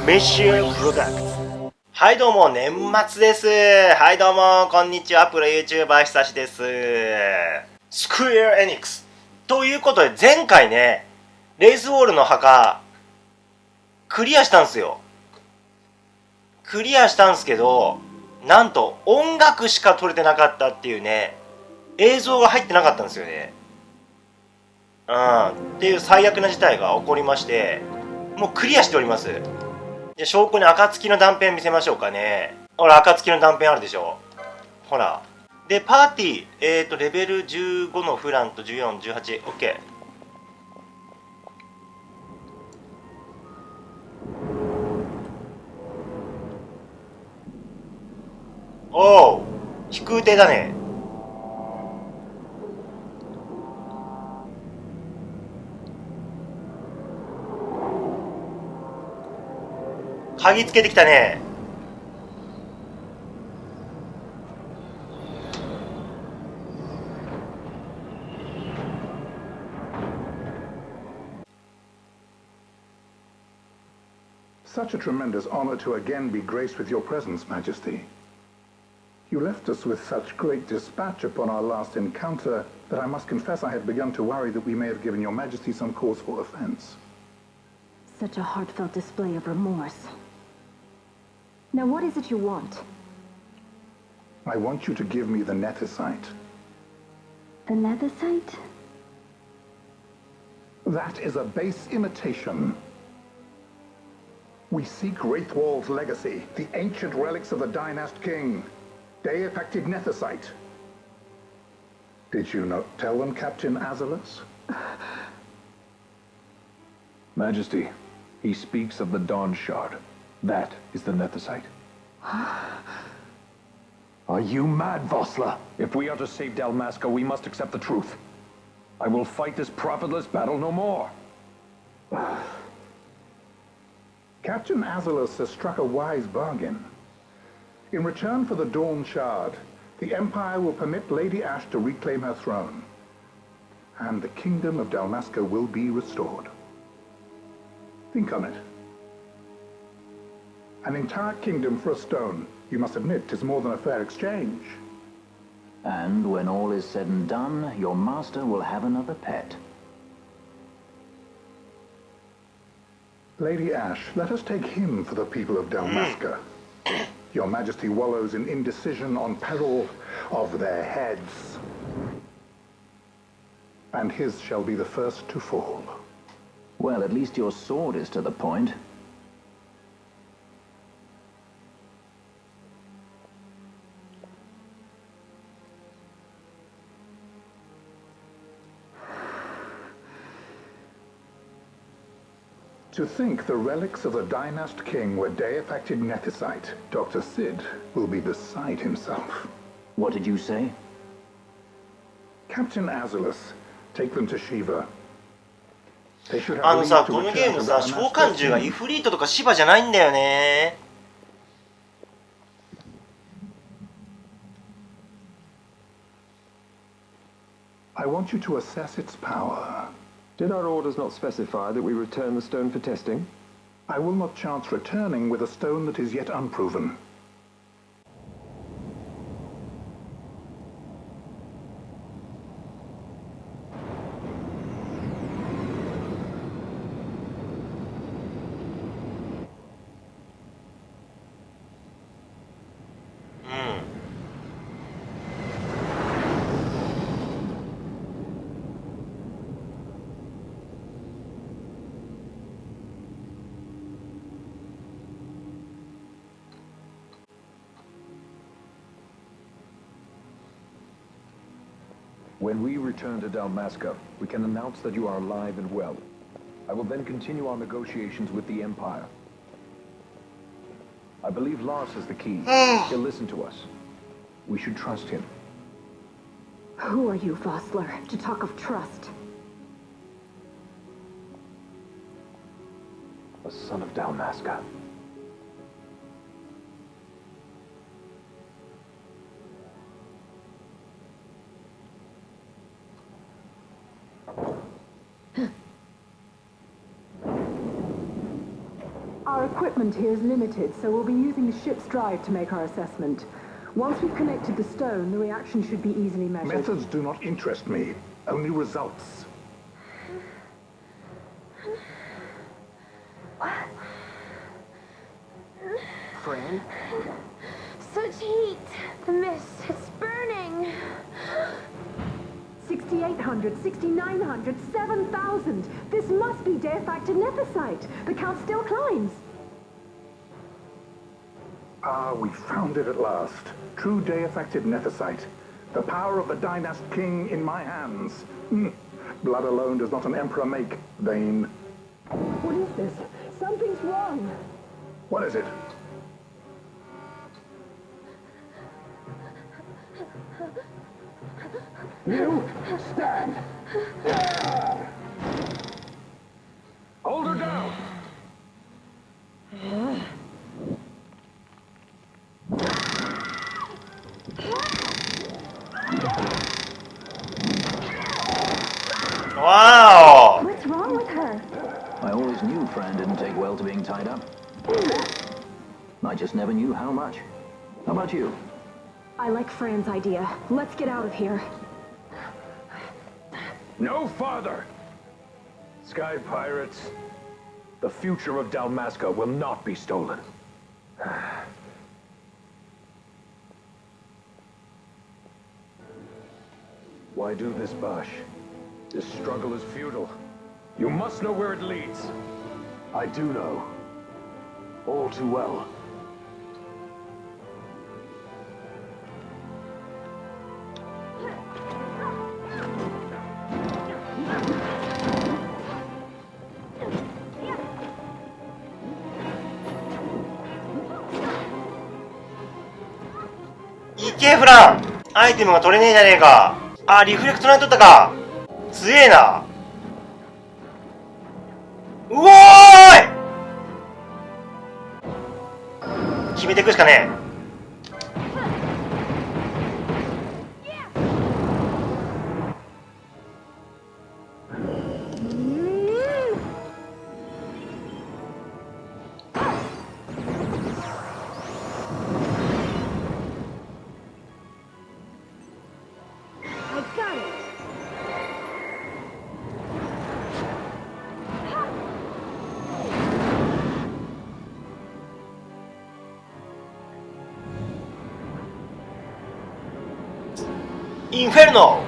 メッシュプロダクツ。はいどうも、年末です。はいどうも、こんにちは、プロ YouTuber 久しです。スクエアエニックスということで、前回ね、レイスウォールの墓クリアしたんすよ。クリアしたんすけど、なんと音楽しか撮れてなかったっていうね、映像が入ってなかったんですよね。っていう最悪な事態が起こりまして、もうクリアしております。で、証拠に暁の断片見せましょうかね。ほら、暁の断片あるでしょ。ほら。で、パーティー、レベル15のフランと14、18、OK。おう、飛空艇だね。鍵つけてきたね。Such a tremendous honor to again be graced with your presence, Majesty. You left us with such great dispatch upon our last encounter that I must confess I had begun to worry that we may have given your Majesty some cause for offense. Such a heartfelt display of remorse. Now what is it you want? I want you to give me the nethicite. The nethicite? That is a base imitation. We seek Wraithwall's legacy, the ancient relics of the Dynast King. Day-affected nethicite. Did you not tell them, Captain Azalus? Majesty, he speaks of the Dawn Shard. That is the nethicite. Are you mad, Vossler? If we are to save Dalmasca, we must accept the truth. I will fight this profitless battle no more. Captain Azalus has struck a wise bargain. In return for the Dawn Shard, the Empire will permit Lady Ash to reclaim her throne, and the kingdom of Dalmasca will be restored. Think on it. An entire kingdom for a stone, you must admit, is more than a fair exchange. And when all is said and done, your master will have another pet. Lady Ash, let us take him for the people of Dalmasca. Your Majesty wallows in indecision on peril of their heads. And his shall be the first to fall. Well, at least your sword is to the point. To think the relics of the Dynast King were day-affected nethicite, Dr. Sid will be beside himself. What did you say? Captain Azalus, take them to Shiva. They should あ have のさ、 leave こ to のゲー return ム to さ、 Ramanas 召喚獣がイ soon. フリートとかシバじゃないんだよね。I want you to assess its power. Did our orders not specify that we return the stone for testing? I will not chance returning with a stone that is yet unproven. When we return to Dalmasca, we can announce that you are alive and well. I will then continue our negotiations with the Empire. I believe Lars has the key. He'll listen to us. We should trust him. Who are you, Vossler, to talk of trust? A son of Dalmasca. Our equipment here is limited, so we'll be using the ship's drive to make our assessment. Once we've connected the stone, the reaction should be easily measured. Methods do not interest me, only results. Fran? Such heat! The mist, it's burning! 6,800, 6,900, 7,000! This must be Deifacted Nephesite! The count still climbs! Ah, we found it at last. True Deifacted Nephesite. The power of the Dynast King in my hands. Blood alone does not an emperor make, Vane. What is this? Something's wrong! What is it? You stand! Hold her down! Wow! What's wrong with her? I always knew Fran didn't take well to being tied up. I just never knew how much. How about you? I like Fran's idea. Let's get out of here. No farther! Sky Pirates, the future of Dalmasca will not be stolen. Why do this, Bosch? This struggle is futile. You must know where it leads. I do know. All too well.いけフラン、アイテムが取れねえじゃねえか。あ、リフレクトライン取ったか。強えな。うおーい、決めていくしかねえ。インフェルノ。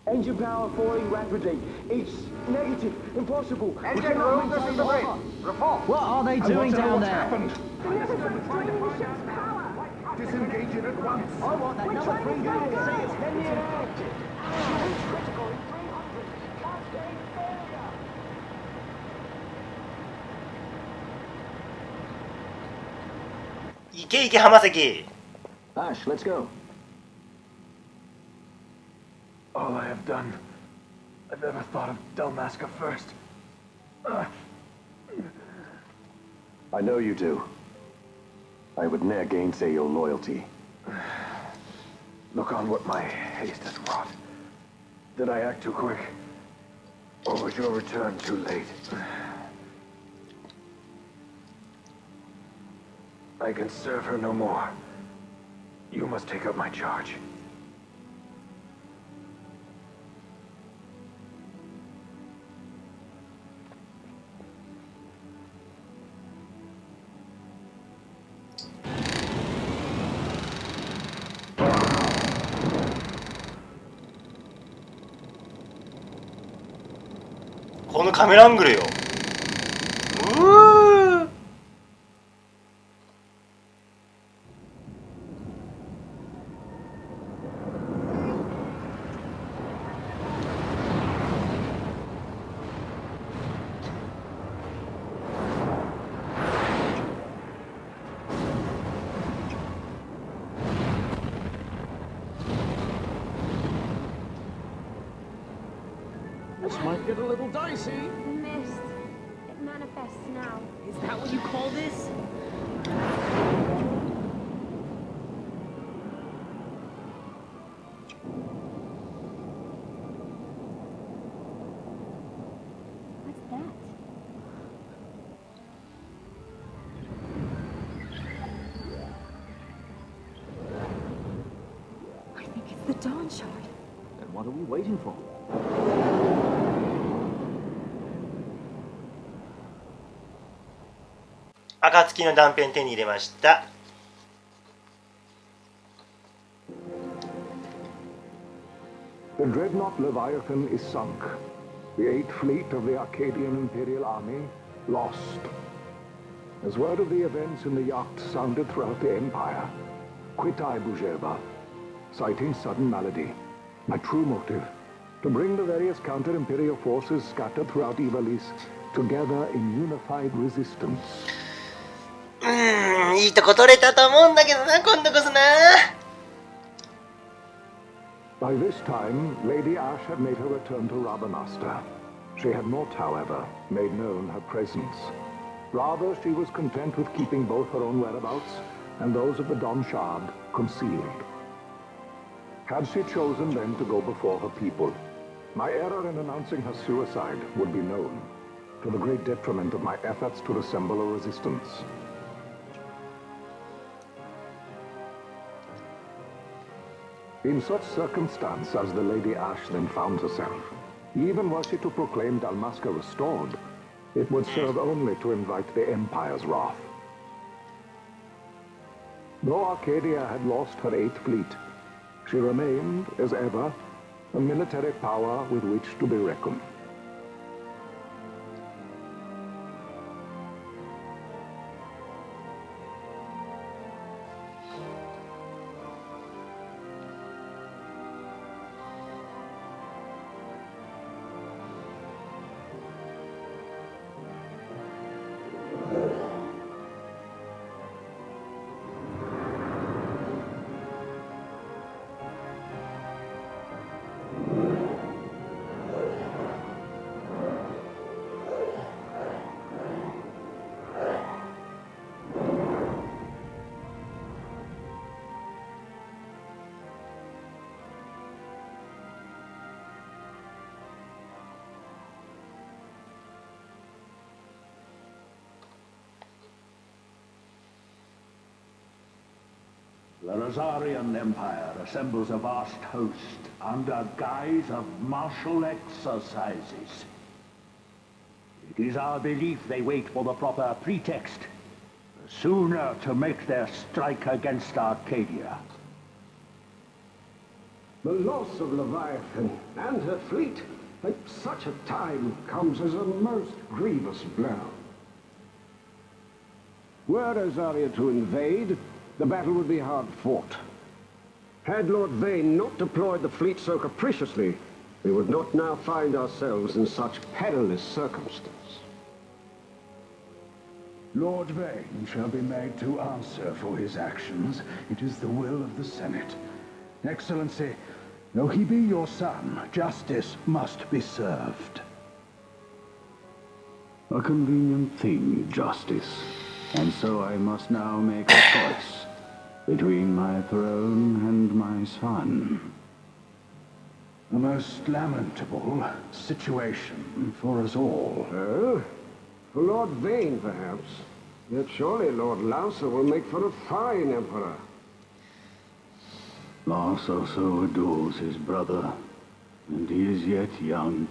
Engine power falling rapidly. It's negative. Impossible. Engine room, this is the bridge. Report. What are they doing down What's there? happened? power! Disengage it at once. I want that number 3 unit to see its engine active. Critical in 300. Cascade failure.いけいけ浜関。 Ash, let's go. All I have done. I've never thought of Dalmasca first. I know you do. I would ne'er gainsay your loyalty. Look on what my haste has wrought. Did I act too quick? Or was your return too late? I can serve her no more. You must take up my charge. .このカメラアングルよ。get a little dicey. The mist. It manifests now. Is that what you call this? What's that? I think it's the Dawn Shard. Then what are we waiting for?暁の断片手に入れました。The dreadnought Leviathan is sunk. The 8th fleet of the Arcadian Imperial Army lost. As word of the events in the yacht sounded throughout the Empire, quit I Bujeva, citing sudden malady. My true motive, to bring the various counter-imperial forces scattered throughout Ivalice together in unified resistance. いいとこ取れたと思うんだけどな、今度こそな。By this time, Lady Ash had made her return to Rabanasta. She had not, however, made known her presence. Rather, she was content with keeping both her own whereabouts and those of the Don Shard concealed. Had she chosen then to go before her people, my error in announcing her suicide would be known, to the great detriment of my efforts to assemble a resistance. In such circumstance as the Lady Ash then found herself, even were she to proclaim Dalmasca restored, it would serve only to invite the Empire's wrath. Though Arcadia had lost her 8th fleet, she remained, as ever, a military power with which to be reckoned. The Rosarian Empire assembles a vast host under guise of martial exercises. It is our belief they wait for the proper pretext, the sooner to make their strike against Arcadia. The loss of Leviathan and her fleet at such a time comes as a most grievous blow. Were Rosaria to invade, the battle would be hard fought. Had Lord Vane not deployed the fleet so capriciously, we would not now find ourselves in such perilous circumstance. Lord Vane shall be made to answer for his actions. It is the will of the Senate. Excellency, though he be your son, justice must be served. A convenient thing, justice. And so I must now make a choice between my throne and my son. A most lamentable situation for us all. Oh? For Lord Vane, perhaps. Yet surely Lord Lauser will make for a fine emperor. Lauser so adores his brother, and he is yet young.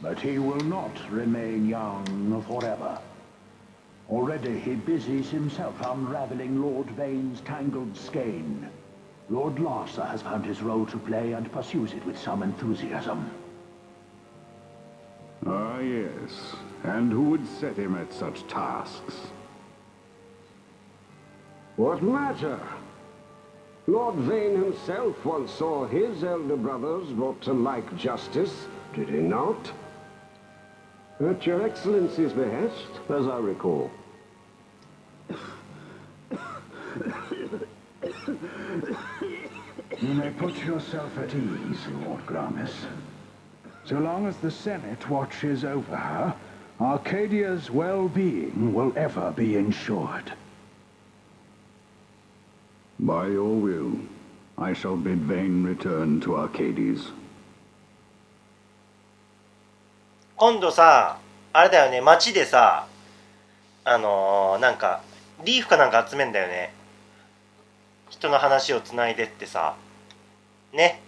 But he will not remain young forever. Already he busies himself unraveling Lord Vane's tangled skein. Lord Larsa has found his role to play and pursues it with some enthusiasm. Ah, yes. And who would set him at such tasks? What matter? Lord Vane himself once saw his elder brothers brought to like justice, did he not? At your Excellency's behest, as I recall. You may put yourself at ease, Lord Gramis. So long as the Senate watches over her, Arcadia's well-being will ever be ensured. By your will, I shall bid Vane return to Arcades. 今度さ、あれだよね、街でさ、なんかリーフかなんか集めんだよね。人の話をつないでってさ、ね。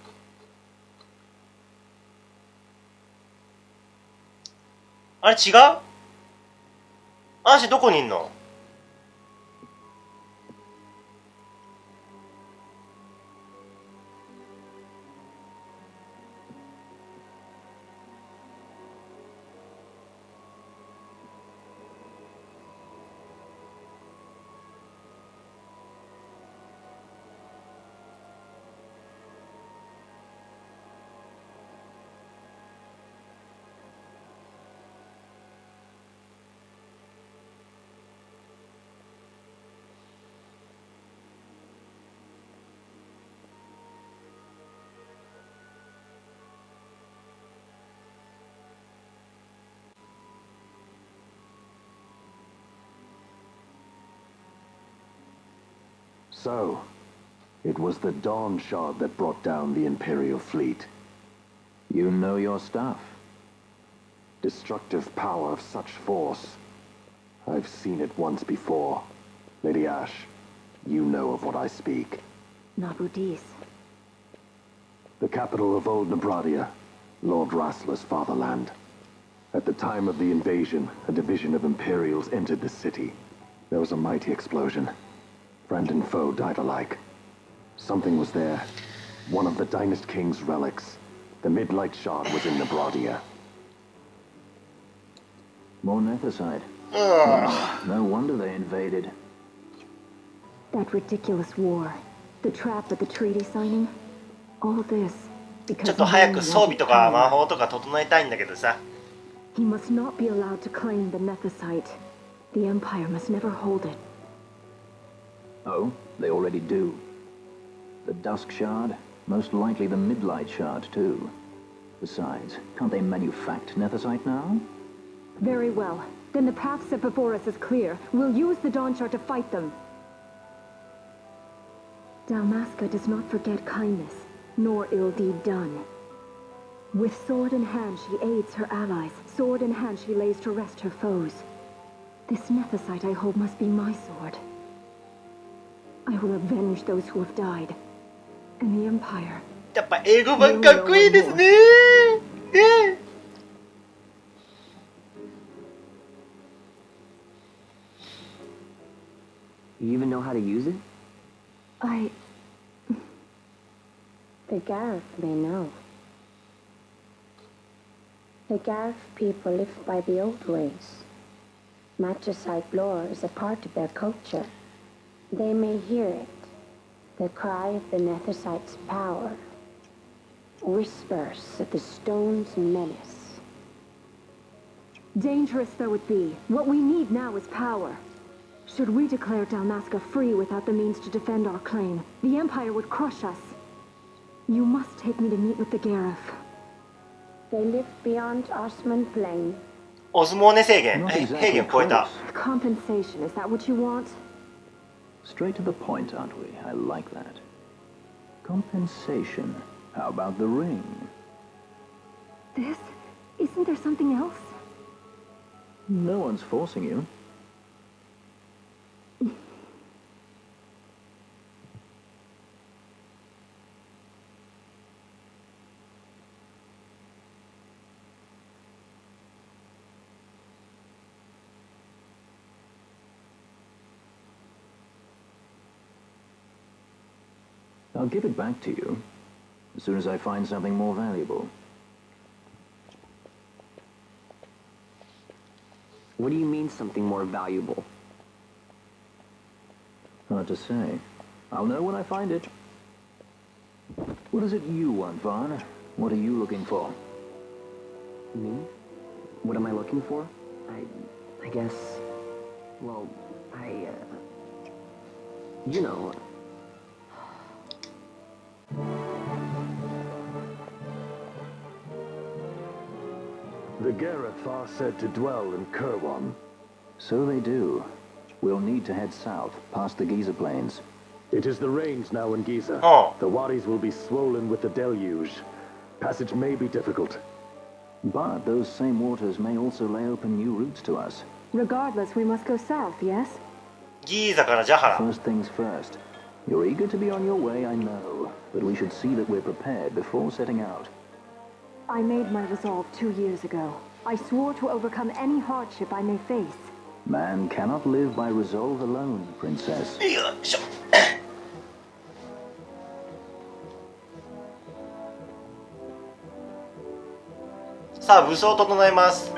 あれ違う？アーシーどこにいんの？So, it was the Dawn Shard that brought down the Imperial fleet. You know your stuff. Destructive power of such force. I've seen it once before. Lady Ash, you know of what I speak. Nabudis. The capital of Old Nebradia, Lord Rassler's fatherland. At the time of the invasion, a division of Imperials entered the city. There was a mighty explosion. Friend and foe died alike. Something was there. One of the Dynast King's relics. The Midlight Shard was in Nebradia. More Nethicite. No wonder they invaded. That ridiculous war. The trap at the treaty signing. All this ちょ because っと早く Vane 装備 wanted とか power. 魔法とか整えたいんだけどさ。 He must not be allowed to claim the Nethicite. The Empire must never hold it. Oh, they already do. The Dusk Shard? Most likely the Midlight Shard, too. Besides, can't they manufacture Nethicite now? Very well. Then the path set before us is clear. We'll use the Dawn Shard to fight them. Dalmasca does not forget kindness, nor ill deed done. With sword in hand, she aids her allies. Sword in hand, she lays to rest her foes. This Nethicite I hold must be my sword. I will avenge those who have died. And the Empire. やっぱ英語版かっこいいですね。ね。 You even know how to use it? The Gareth may know. The Gareth people live by the old ways. Magicite lore is a part of their culture. They may hear it, the cry of the Nethicite's power, whispers of the stone's menace. Dangerous though it be, what we need now is power. Should we declare Dalmasca free without the means to defend our claim, the Empire would crush us. You must take me to meet with the Gareth. They live beyond Osman Plain. オスモーネ制限、 Not 平 exactly 原超えた。 Compensation, is that what you want? Straight to the point, aren't we? I like that. Compensation. How about the ring? This? Isn't there something else? No one's forcing you. I'll give it back to you as soon as I find something more valuable. What do you mean something more valuable? Hard to say. I'll know when I find it. What is it you want, Vaughn? What are you looking for? Me? What am I looking for? I guess... Well, you know... Gareth are said to dwell in Kirwan. So they do. We'll need to head south, past the Giza Plains. It is the rains now in Giza. Oh. The wadis will be swollen with the deluge. Passage may be difficult. But those same waters may also lay open new routes to us. Regardless, we must go south, yes? ギーザからジャハラ。 First things first. You're eager to be on your way, I know. But we should see that we're prepared before setting out. I made my resolve 2 years ago. I swore to overcome any hardship I may face. Man cannot live by resolve alone, Princess. よいしょ。さあ武装を整えます。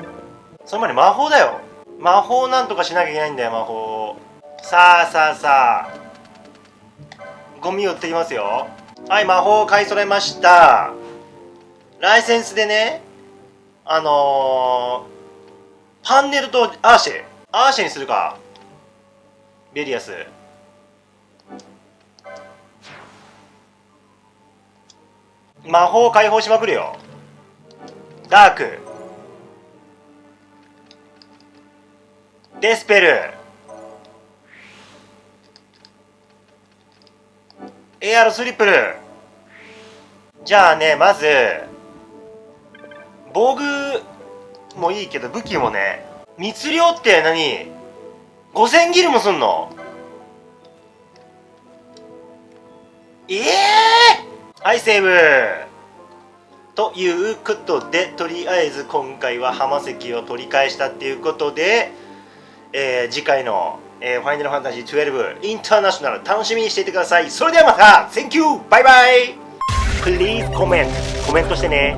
それまで魔法だよ。魔法なんとかしなきゃいけないんだよ、魔法。さあゴミを売ってきますよ。はい、魔法を買い揃えました。ライセンスでね、パンネルとアーシェにするか。ベリアス。魔法を解放しまくるよ。ダーク、デスペル、AR スリップル。じゃあね、まず防具もいいけど武器もね、密漁って何、5000ギルもすんの。はい、セーブということで、とりあえず今回は浜関を取り返したっていうことで、次回の、ファイナルファンタジー12インターナショナル楽しみにしていてください。それではまた Thank you! バイバイ Please comment コメントしてね。